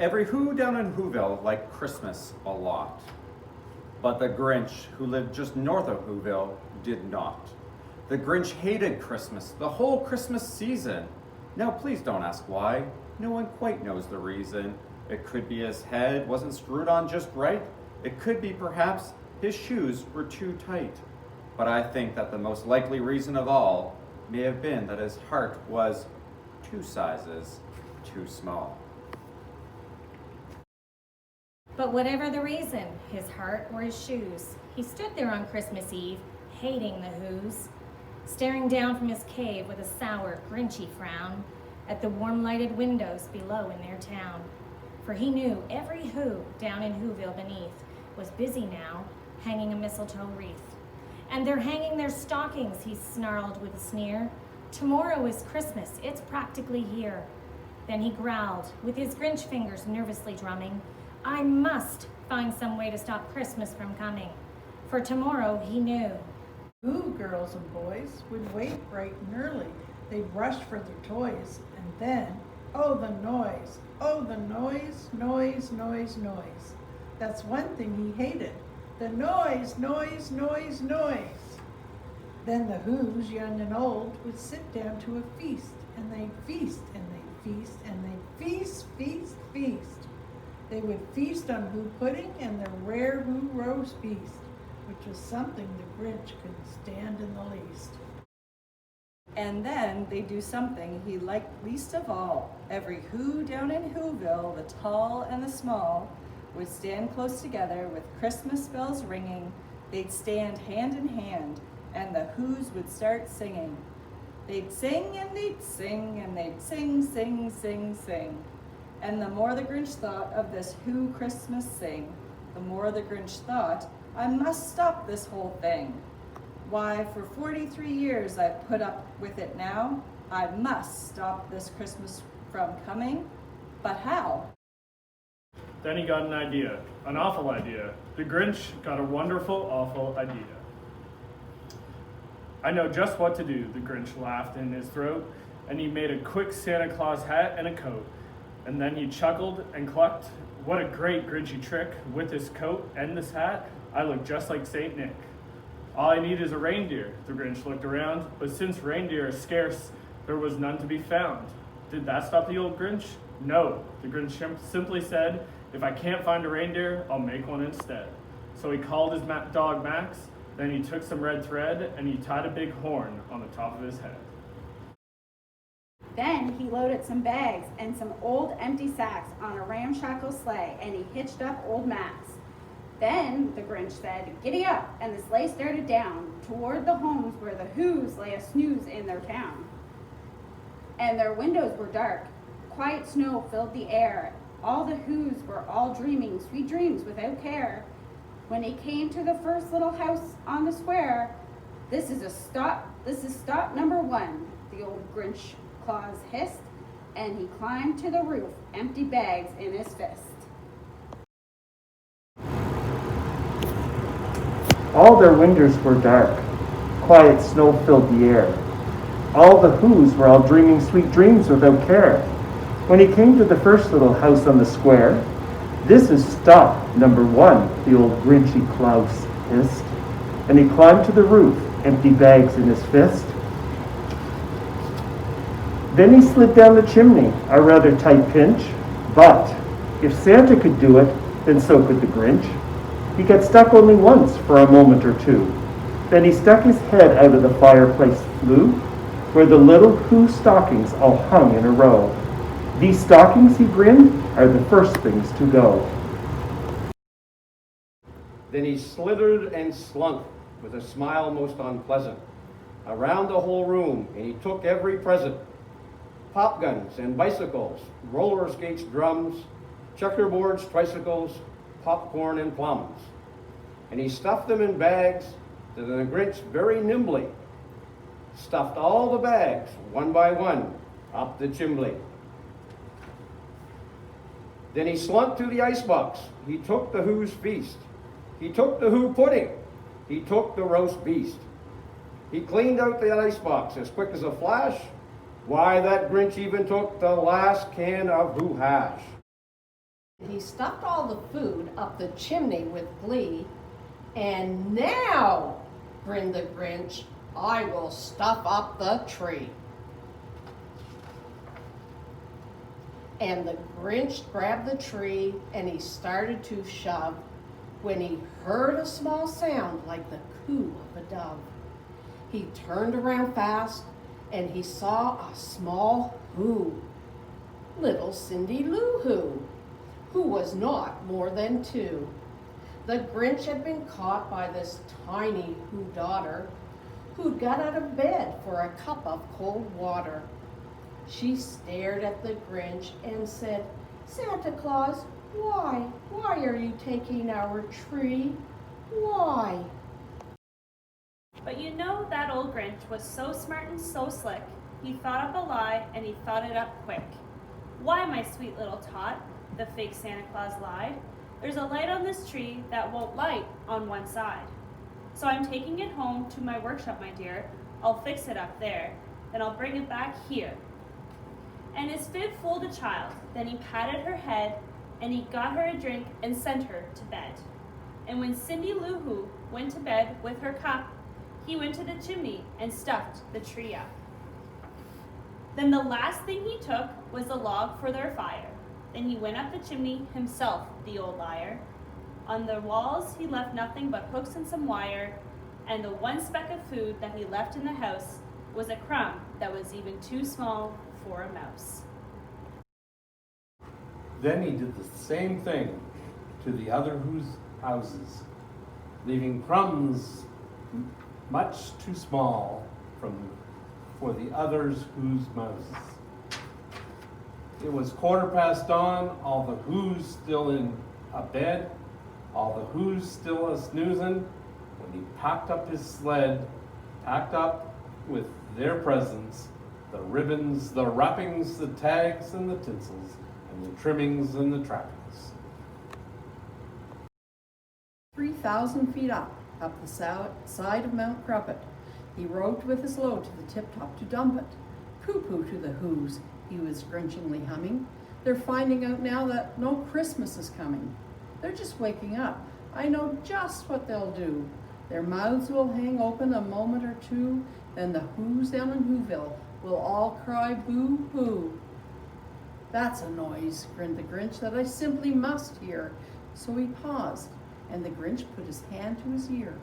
Every Who down in Whoville liked Christmas a lot. But the Grinch, who lived just north of Whoville, did not. The Grinch hated Christmas, the whole Christmas season. Now please don't ask why. No one quite knows the reason. It could be his head wasn't screwed on just right. It could be perhaps his shoes were too tight. But I think that the most likely reason of all may have been that his heart was 2 sizes too small. But whatever the reason, his heart or his shoes, he stood there on Christmas Eve, hating the Whos, staring down from his cave with a sour, grinchy frown at the warm-lighted windows below in their town. For he knew every Who down in Whoville beneath was busy now, hanging a mistletoe wreath. And they're hanging their stockings, he snarled with a sneer. Tomorrow is Christmas, it's practically here. Then he growled, with his Grinch fingers nervously drumming, I must find some way to stop Christmas from coming. For tomorrow, he knew. Who girls and boys would wait bright and early. They'd rush for their toys, and then, oh the noise, noise, noise, noise. That's one thing he hated, the noise, noise, noise, noise. Then the Whos, young and old, would sit down to a feast, and they'd feast, and they'd feast, and they'd feast, feast, feast. They would feast on Who pudding and the rare Who roast beast, which was something the Grinch couldn't stand in the least. And then they do something he liked least of all. Every Who down in Whoville, the tall and the small, would stand close together with Christmas bells ringing. They'd stand hand in hand, and the Whos would start singing. They'd sing and they'd sing and they'd sing, sing, sing, sing. And the more the Grinch thought of this Who Christmas sing, the more the Grinch thought, I must stop this whole thing. Why, for 43 years I've put up with it now. I must stop this Christmas from coming. But how? Then he got an idea, an awful idea. The Grinch got a wonderful, awful idea. I know just what to do, the Grinch laughed in his throat, and he made a quick Santa Claus hat and a coat. And then he chuckled and clucked, what a great Grinchy trick. With this coat and this hat, I look just like Saint Nick. All I need is a reindeer. The Grinch looked around, but since reindeer are scarce, there was none to be found. Did that stop the old Grinch? No, the Grinch simply said, if I can't find a reindeer, I'll make one instead. So he called his dog Max, then he took some red thread and he tied a big horn on the top of his head. Then he loaded some bags and some old empty sacks on a ramshackle sleigh, and he hitched up old Max. Then the Grinch said, giddy up, and the sleigh started down toward the homes where the Whos lay a snooze in their town. And their windows were dark. Quiet snow filled the air. All the Whos were all dreaming sweet dreams without care. When he came to the first little house on the square, this is stop number 1, the old Grinch Claus hissed, and he climbed to the roof, empty bags in his fist. All their windows were dark. Quiet snow filled the air. All the Whos were all dreaming sweet dreams without care. When he came to the first little house on the square, this is stop number 1, the old Grinchy Claus hissed, and he climbed to the roof, empty bags in his fist. Then he slid down the chimney, a rather tight pinch, but if Santa could do it, then so could the Grinch. He got stuck only once for a moment or two. Then he stuck his head out of the fireplace flue, where the little Who stockings all hung in a row. These stockings, he grinned, are the first things to go. Then he slithered and slunk with a smile most unpleasant around the whole room, and he took every present. Pop guns and bicycles, roller skates, drums, checkerboards, tricycles, popcorn and plums. And he stuffed them in bags, and the Grinch very nimbly stuffed all the bags, one by one, up the chimney. Then he slunk to the icebox. He took the Who's feast. He took the Who pudding. He took the roast beast. He cleaned out the icebox as quick as a flash. Why, that Grinch even took the last can of Who hash. He stuffed all the food up the chimney with glee. And now, grinned the Grinch, I will stuff up the tree. And the Grinch grabbed the tree and he started to shove when he heard a small sound like the coo of a dove. He turned around fast and he saw a small who, little Cindy Lou who was not more than 2. The Grinch had been caught by this tiny who daughter who'd got out of bed for a cup of cold water. She stared at the Grinch and said, Santa Claus, why are you taking our tree? Why? But you know that old Grinch was so smart and so slick. He thought up a lie and he thought it up quick. Why, my sweet little tot, the fake Santa Claus lied. There's a light on this tree that won't light on one side. So I'm taking it home to my workshop, my dear. I'll fix it up there, then I'll bring it back here. And his fib fooled a child. Then he patted her head, and he got her a drink and sent her to bed. And when Cindy Lou Who went to bed with her cup, he went to the chimney and stuffed the tree up. Then the last thing he took was a log for their fire. Then he went up the chimney himself, the old liar. On the walls he left nothing but hooks and some wire, and the one speck of food that he left in the house was a crumb that was even too small for a mouse. Then he did the same thing to the other whose houses, leaving crumbs much too small for the others whose mouses. It was 1/4 dawn, all the who's still in a bed, all the who's still a snoozin', when he packed up his sled, packed up with their presents, the ribbons, the wrappings, the tags, and the tinsels, and the trimmings and the trappings. 3,000 feet up the side of Mount Cruppet, he rode with his load to the tip-top to dump it. Pooh-pooh to the who's, he was grinchingly humming. They're finding out now that no Christmas is coming. They're just waking up. I know just what they'll do. Their mouths will hang open a moment or two, then the who's down in Whoville will all cry boo-hoo. That's a noise, grinned the Grinch, that I simply must hear. So he paused, and the Grinch put his hand to his ear.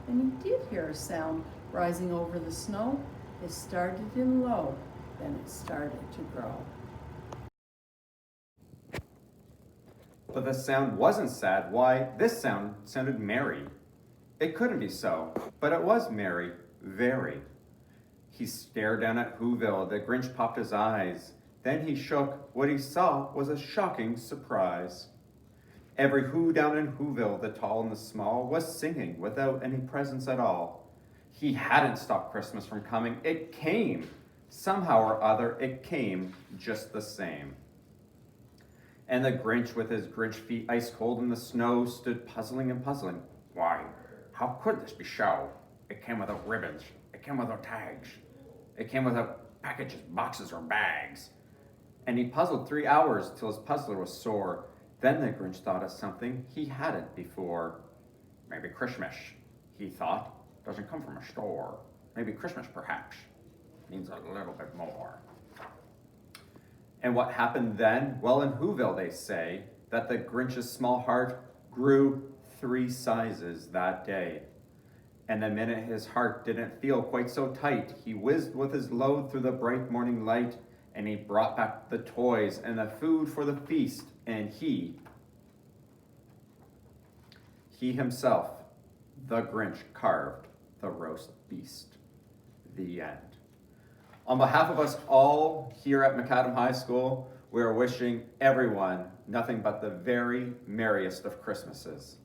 And he did hear a sound rising over the snow. It started in low, then it started to grow. But the sound wasn't sad. Why, this sound sounded merry. It couldn't be so, but it was merry, very. He stared down at Whoville. The Grinch popped his eyes. Then he shook. What he saw was a shocking surprise. Every who down in Whoville, the tall and the small, was singing without any presents at all. He hadn't stopped Christmas from coming. It came. Somehow or other, it came just the same. And the Grinch, with his Grinch feet ice cold in the snow, stood puzzling and puzzling. Why, how could this be so? It came without ribbons. It came without tags. It came without packages, boxes, or bags. And he puzzled 3 hours till his puzzler was sore. Then the Grinch thought of something he hadn't before. Maybe Christmas, he thought, doesn't come from a store. Maybe Christmas, perhaps, means a little bit more. And what happened then? Well, in Whoville, they say that the Grinch's small heart grew 3 sizes that day. And the minute his heart didn't feel quite so tight, he whizzed with his load through the bright morning light, and he brought back the toys and the food for the feast, and he himself, the Grinch, carved the roast beast. The end. On behalf of us all here at Macadam High School, we are wishing everyone nothing but the very merriest of Christmases.